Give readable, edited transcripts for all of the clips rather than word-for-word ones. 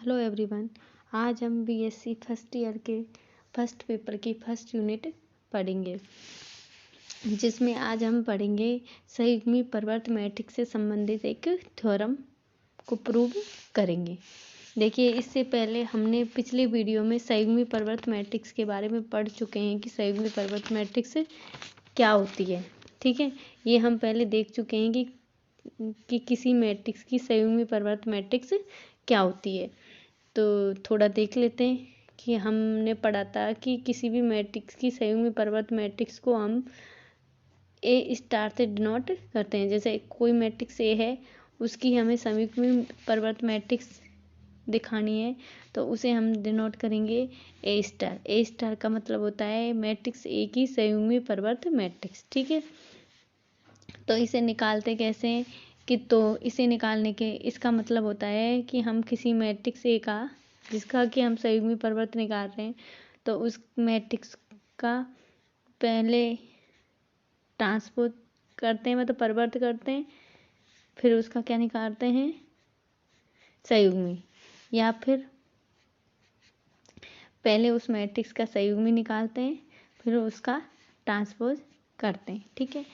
Hello everyone. आज हम BSc first year के फर्स्ट पेपर की फर्स्ट यूनिट पढ़ेंगे, जिसमें आज हम पढ़ेंगे संयुग्मी परिवर्त मैट्रिक्स से संबंधित एक थ्योरम को प्रूव करेंगे। देखिए, इससे पहले हमने पिछले वीडियो में संयुग्मी परिवर्त मैट्रिक्स के बारे में पढ़ चुके हैं कि संयुग्मी परिवर्त मैट्रिक्स क्या होती है। ठीक है, ये हम पहले देख चुके हैं कि किसी मैट्रिक्स की संयुग्मी परिवर्त मैट्रिक्स क्या होती है। तो थोड़ा देख लेते हैं कि हमने पढ़ा था कि किसी भी मैट्रिक्स की संयुग्मी परिवर्त मैट्रिक्स को हम ए स्टार से डिनोट करते हैं। जैसे कोई मैट्रिक्स ए है, उसकी हमें संयुग्मी परिवर्त मैट्रिक्स दिखानी है तो उसे हम डिनोट करेंगे ए स्टार। ए स्टार का मतलब होता है मैट्रिक्स ए की संयुग्मी परिवर्त मैट्रिक्स। ठीक है, तो इसे निकालते कैसे हैं कि तो इसे निकालने के इसका मतलब होता है कि हम किसी मैट्रिक्स ए का, जिसका कि हम संयुग्मी परिवर्त निकाल रहे हैं, तो उस मैट्रिक्स का पहले ट्रांसपोज करते हैं, मतलब परिवर्त करते हैं, फिर उसका क्या निकालते हैं, संयुग्मी, या फिर पहले उस मैट्रिक्स का संयुग्मी निकालते हैं फिर उसका ट्रांसपोज करते हैं। ठीक है,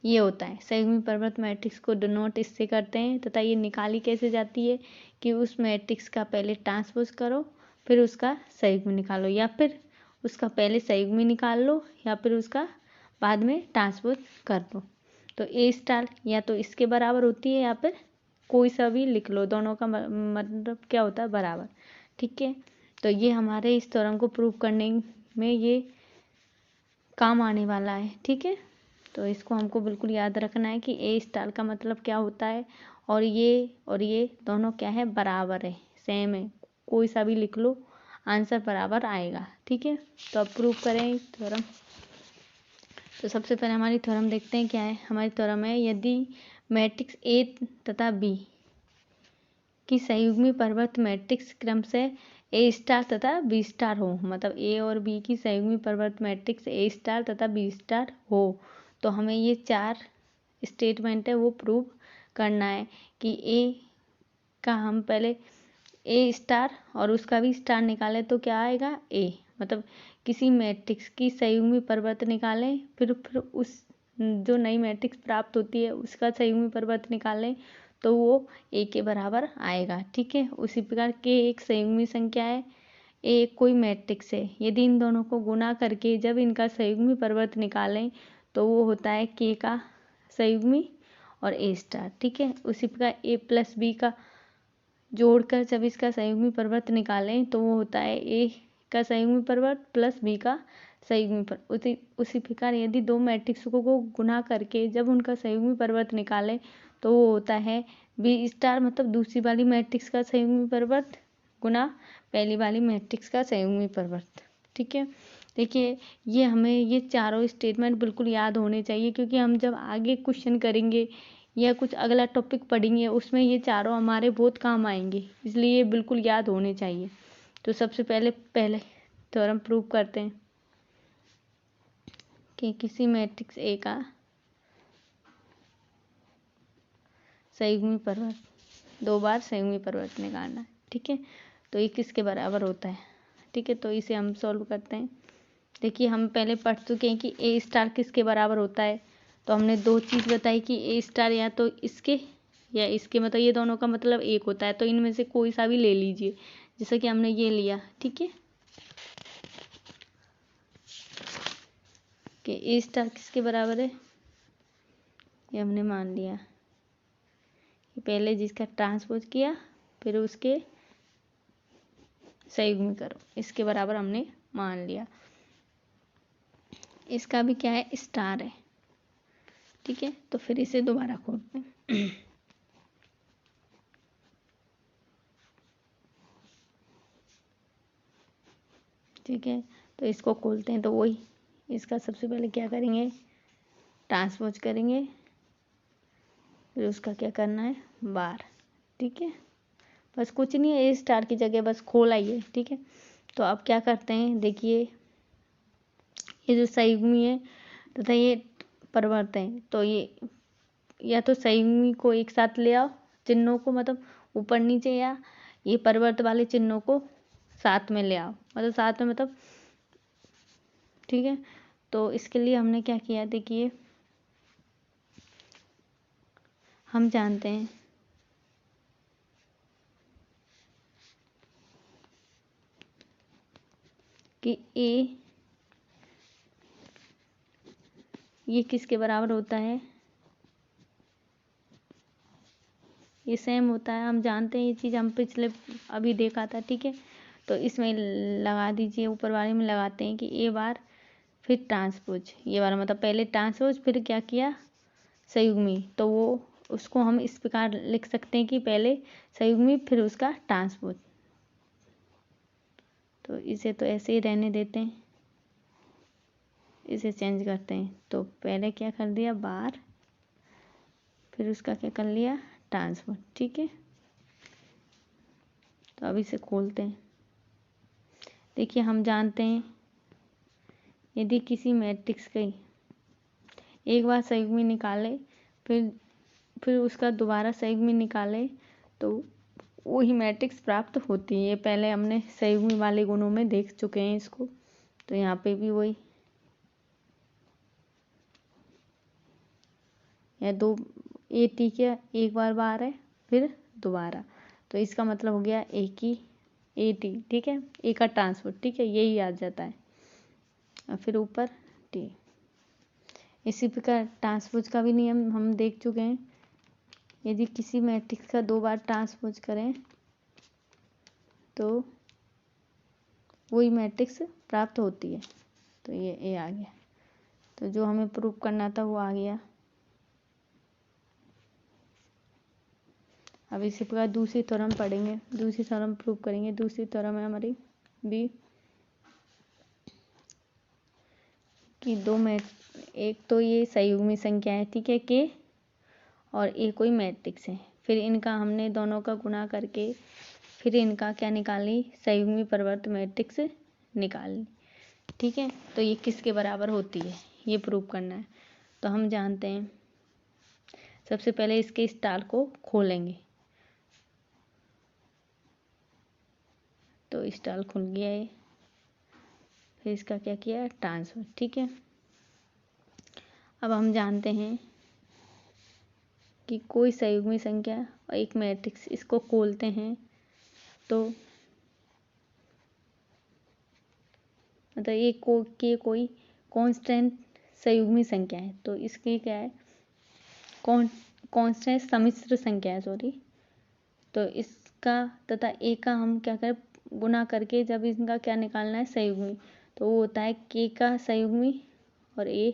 ये होता है संयुग्मी परिवर्त मैट्रिक्स को डिनोट इससे करते हैं। तथा ये निकाली कैसे जाती है कि उस मैट्रिक्स का पहले ट्रांसपोज करो फिर उसका संयुग्मी निकालो, या फिर उसका पहले संयुग्मी निकाल लो या फिर उसका बाद में ट्रांसपोज कर दो। तो ए स्टार या तो इसके बराबर होती है या फिर कोई सा भी लिख लो, दोनों का मतलब क्या होता है, बराबर। ठीक है, तो ये हमारे इस थ्योरम को प्रूव करने में ये काम आने वाला है। ठीक है, तो इसको हमको बिल्कुल याद रखना है कि ए स्टार का मतलब क्या होता है, और ये दोनों क्या है, बराबर है, सेम है, कोई सा भी लिख लो, आंसर बराबर आएगा। ठीक है, तो अब प्रूव करें थ्योरम। तो सबसे पहले हमारी थ्योरम देखते हैं क्या है। हमारी थ्योरम है, यदि मैट्रिक्स ए तथा बी की संयुग्मी परिवर्त मैट्रिक्स क्रमशः ए स्टार तथा बी स्टार हो, मतलब ए और बी की संयुग्मी परिवर्त मैट्रिक्स ए स्टार तथा बी स्टार हो, तो हमें ये 4 स्टेटमेंट है वो प्रूव करना है कि ए का हम पहले ए स्टार और उसका भी स्टार निकालें तो क्या आएगा, ए, मतलब किसी मैट्रिक्स की संयुग्मी परिवर्त निकालें, फिर उस जो नई मैट्रिक्स प्राप्त होती है उसका संयुग्मी परिवर्त निकालें तो वो ए के बराबर आएगा। ठीक है, उसी प्रकार के एक संयुग्मी संख्या है, ए कोई मैट्रिक्स है, यदि इन दोनों को गुना करके जब इनका संयुग्मी परिवर्त निकालें तो वो होता है के का संयुग्मी और ए स्टार। ठीक है, उसी प्रकार ए प्लस बी का जोड़कर जब इसका संयुग्मी परिवर्त निकालें तो वो होता है ए का संयुग्मी परिवर्त प्लस बी का संयुग्मी परिवर्त। उसी प्रकार यदि दो मैट्रिक्स को गुना करके जब उनका संयुग्मी परिवर्त निकालें तो वो होता है बी स्टार, मतलब दूसरी वाली मैट्रिक्स का संयुग्मी परिवर्त गुना पहली वाली मैट्रिक्स का संयुग्मी परिवर्त। ठीक है, देखिए ये हमें ये चारों स्टेटमेंट बिल्कुल याद होने चाहिए, क्योंकि हम जब आगे क्वेश्चन करेंगे या कुछ अगला टॉपिक पढ़ेंगे उसमें ये चारों हमारे बहुत काम आएंगे, इसलिए ये बिल्कुल याद होने चाहिए। तो सबसे पहले थ्योरम प्रूव करते हैं कि किसी मैट्रिक्स ए का संयुग्मी परिवर्त 2 बार संयुग्मी परिवर्त निकालना है। ठीक है, तो ये किसके बराबर होता है। ठीक है, तो इसे हम सॉल्व करते हैं। देखिए, हम पहले पढ़ चुके हैं कि ए स्टार किसके बराबर होता है, तो हमने 2 चीज़ बताई कि ए स्टार या तो इसके या इसके, मतलब ये दोनों का मतलब एक होता है, तो इनमें से कोई सा भी ले लीजिए, जैसे कि हमने ये लिया। ठीक है, कि ए स्टार किसके बराबर है, ये हमने मान लिया कि पहले जिसका ट्रांसपोज किया फिर उसके संयुग्मी करो, इसके बराबर हमने मान लिया। इसका भी क्या है, स्टार है। ठीक है, तो फिर इसे दोबारा खोलते हैं। ठीक है, तो इसको खोलते हैं, तो वही इसका सबसे पहले क्या करेंगे, ट्रांसपोज करेंगे, फिर उसका क्या करना है, बार। ठीक है, बस कुछ नहीं है, ए स्टार की जगह बस खोला ही है। ठीक है, तो अब क्या करते हैं, देखिए ये जो संयुग्मी है तथा ये परिवर्त है, तो ये या तो संयुग्मी को एक साथ ले आओ, चिन्हों को मतलब ऊपर नीचे, या ये परिवर्त वाले चिन्हों को साथ में ले आओ, मतलब साथ में मतलब, ठीक है। तो इसके लिए हमने क्या किया, देखिए हम जानते हैं कि ए ये किसके बराबर होता है, ये सेम होता है, हम जानते हैं ये चीज़, हम पिछले अभी देखा था, ठीक है। तो इसमें लगा दीजिए, ऊपर वाले में लगाते हैं कि ए बार फिर ट्रांसपोज, ये वाला मतलब पहले ट्रांसपोज फिर क्या किया, संयुग्मी। तो वो उसको हम इस प्रकार लिख सकते हैं कि पहले संयुग्मी फिर उसका ट्रांसपोज। तो इसे तो ऐसे ही रहने देते हैं, इसे चेंज करते हैं। तो पहले क्या कर दिया, बार, फिर उसका क्या कर लिया, ट्रांसपोज, ठीक है। तो अब इसे खोलते हैं। देखिए हम जानते हैं यदि किसी मैट्रिक्स की एक बार संयुग्मी निकाले, फिर उसका दोबारा संयुग्मी निकाले, तो वही मैट्रिक्स प्राप्त होती है। ये पहले हमने संयुग्मी वाले गुणों में देख चुके हैं इसको। तो यहाँ पे भी वही, या दो ए टी के एक बार है, फिर दोबारा, तो इसका मतलब हो गया ए की ए टी, ठीक है, ए का ट्रांसपोर्ट, ठीक है, यही आ जाता है। और फिर ऊपर टी। इसी प्रकार ट्रांसपोज का भी नियम हम देख चुके हैं। यदि किसी मैट्रिक्स का 2 बार ट्रांसपोज करें तो वही मैट्रिक्स प्राप्त होती है। तो ये ए आ गया। तो जो हमें प्रूव करना था वो आ गया। अब इसी प्रकार दूसरी थ्योरम पढ़ेंगे, दूसरी थ्योरम प्रूव करेंगे। दूसरी थ्योरम है हमारी बी कि एक तो ये संयुग्मी संख्या है, ठीक है, के, और ए कोई मैट्रिक्स है। फिर इनका हमने दोनों का गुणा करके फिर इनका क्या निकाली, संयुग्मी परिवर्त मैट्रिक्स निकाली, ठीक है। तो ये किसके बराबर होती है ये प्रूव करना है। तो हम जानते हैं सबसे पहले इसके स्टार को खोलेंगे। तो स्टार खुल गया है, फिर इसका क्या किया, ट्रांसफर, ठीक है। अब हम जानते हैं कि कोई संयुग्मी संख्या और एक मैट्रिक्स, इसको खोलते हैं तो मतलब ये कोई कांस्टेंट संयुग्मी संख्या है। तो इसकी क्या है, कांस्टेंट सम्मिश्र संख्या है, सॉरी। तो इसका तथा ए का हम क्या करें, गुना करके जब इनका क्या निकालना है, संयुग्मी, तो वो होता है के का संयुग्मी और ए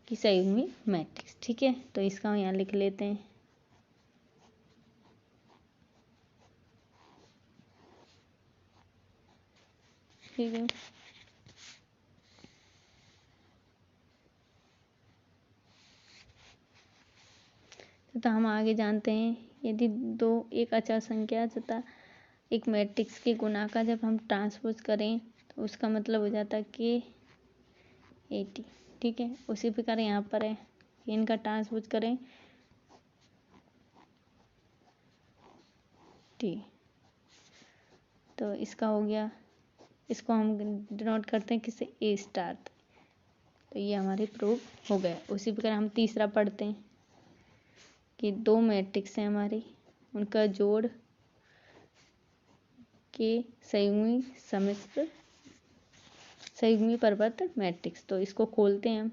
की संयुग्मी मैट्रिक्स, ठीक है। तो इसका हम यहाँ लिख लेते हैं। ठीक है, तथा हम आगे जानते हैं यदि एक अचर संख्या तथा एक मैट्रिक्स के गुणा का जब हम ट्रांसपोज करें तो उसका मतलब हो जाता है कि 80, ठीक है। उसी प्रकार यहाँ पर है कि इनका ट्रांसपोज करें टी, तो इसका हो गया, इसको हम डिनोट करते हैं किससे, ए स्टार। तो ये हमारे प्रूव हो गया। उसी प्रकार हम तीसरा पढ़ते हैं कि 2 मैट्रिक्स हैं हमारी, उनका जोड़ के संयुग्मी सम्मिश्र संयुग्मी परिवर्त मैट्रिक्स। तो इसको खोलते हैं हम।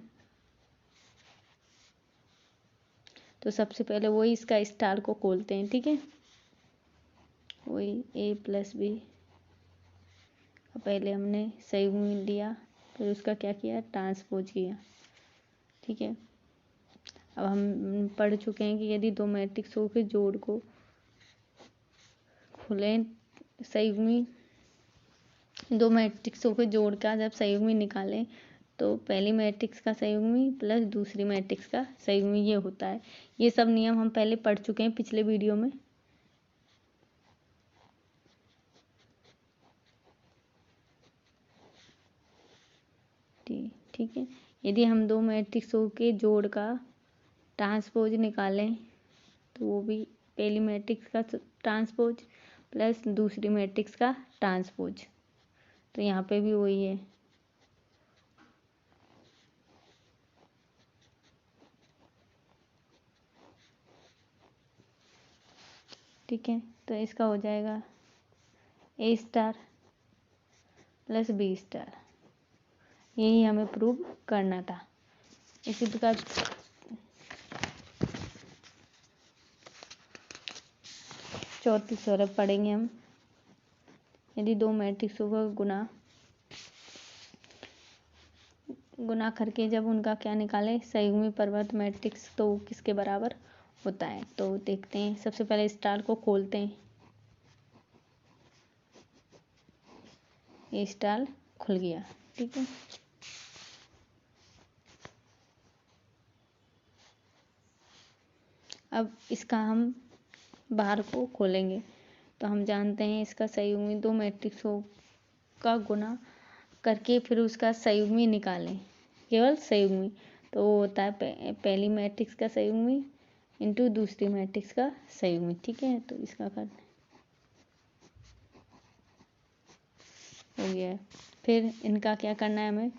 तो सबसे पहले वही इसका स्टार को खोलते हैं, ठीक है, वही ए प्लस बी, पहले हमने संयुग्मी लिया, फिर उसका क्या किया, ट्रांसपोज किया, ठीक है। अब हम पढ़ चुके हैं कि यदि 2 मैट्रिक्सों के जोड़ को खुलें, संयुग्मी 2 मैट्रिक्सों के जोड़ का जब संयुग्मी निकालें तो पहली मैट्रिक्स का संयुग्मी प्लस दूसरी मैट्रिक्स का संयुग्मी ये होता है। ये सब नियम हम पहले पढ़ चुके हैं पिछले वीडियो में। ठीक है, यदि हम 2 मैट्रिक्सों के जोड़ का ट्रांसपोज निकालें तो वो भी पहली मैट्रिक्स का ट्रांसपोज प्लस दूसरी मैट्रिक्स का ट्रांसपोज। तो यहाँ पे भी वही है, ठीक है। तो इसका हो जाएगा ए स्टार प्लस बी स्टार। यही हमें प्रूव करना था। इसी प्रकार चौथी सौरभ पढ़ेंगे हम। यदि दो मैट्रिक्सों का गुना करके जब उनका क्या निकाले संयुग्मी परिवर्त मैट्रिक्स, तो वो किसके बराबर होता है। तो देखते हैं, सबसे पहले स्टार को खोलते हैं। ये स्टार खुल गया, ठीक है। अब इसका हम बाहर को खोलेंगे। तो हम जानते हैं इसका संयुग्मी दो मैट्रिक्सों का गुना करके फिर उसका संयुग्मी निकालें, केवल संयुग्मी। तो वो होता है पहली मैट्रिक्स का संयुग्मी इंटू दूसरी मैट्रिक्स का संयुग्मी, ठीक है। तो इसका कर हो गया है। फिर इनका क्या करना है, हमें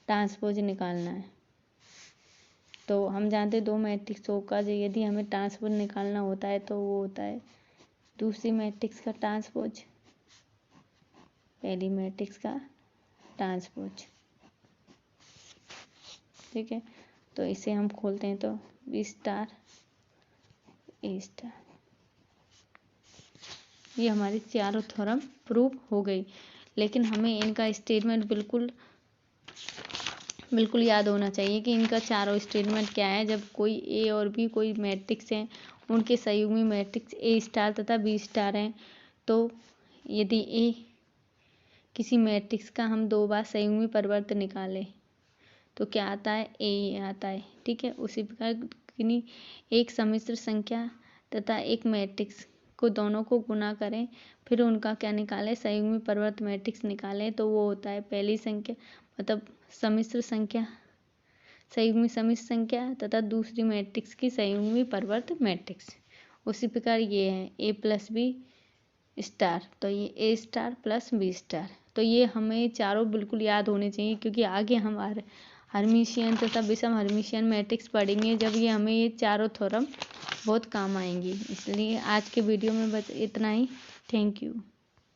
ट्रांसपोज निकालना है। तो हम जानते हैं दो मैट्रिक्सों का यदि हमें ट्रांसपोज निकालना होता है तो वो होता है दूसरी मैट्रिक्स का ट्रांसपोज, पहली मैट्रिक्स का ट्रांसपोज, ठीक है। तो इसे हम खोलते हैं, तो बी स्टार ए स्टार। ये हमारी चारों थ्योरम प्रूव हो गई। लेकिन हमें इनका स्टेटमेंट बिल्कुल याद होना चाहिए कि इनका चारों स्टेटमेंट क्या है। जब कोई ए और बी कोई मैट्रिक्स हैं, उनके संयुग्मी मैट्रिक्स ए स्टार तथा बी स्टार हैं, तो यदि ए किसी मैट्रिक्स का हम दो बार संयुग्मी परिवर्त निकालें तो क्या आता है, ए आता है, ठीक है। उसी प्रकार किन्हीं एक सम्मिश्र संख्या तथा एक मैट्रिक्स को दोनों को गुना करें, फिर उनका क्या निकालें, संयुग्मी परिवर्त मैट्रिक्स निकालें, तो वो होता है पहली संख्या मतलब सम्मिश्र संख्या, संयुग्मी सम्मिश्र संख्या तथा दूसरी मैट्रिक्स की संयुग्मी परिवर्त मैट्रिक्स। उसी प्रकार ये है ए प्लस बी स्टार, तो ये ए स्टार प्लस बी स्टार। तो ये हमें चारों बिल्कुल याद होने चाहिए, क्योंकि आगे हम हर्मिशियन तथा विषम हर्मिशियन मैट्रिक्स पढ़ेंगे, जब ये हमें ये चारों थ्योरम बहुत काम आएंगी। इसलिए आज के वीडियो में बस इतना ही। Thank you.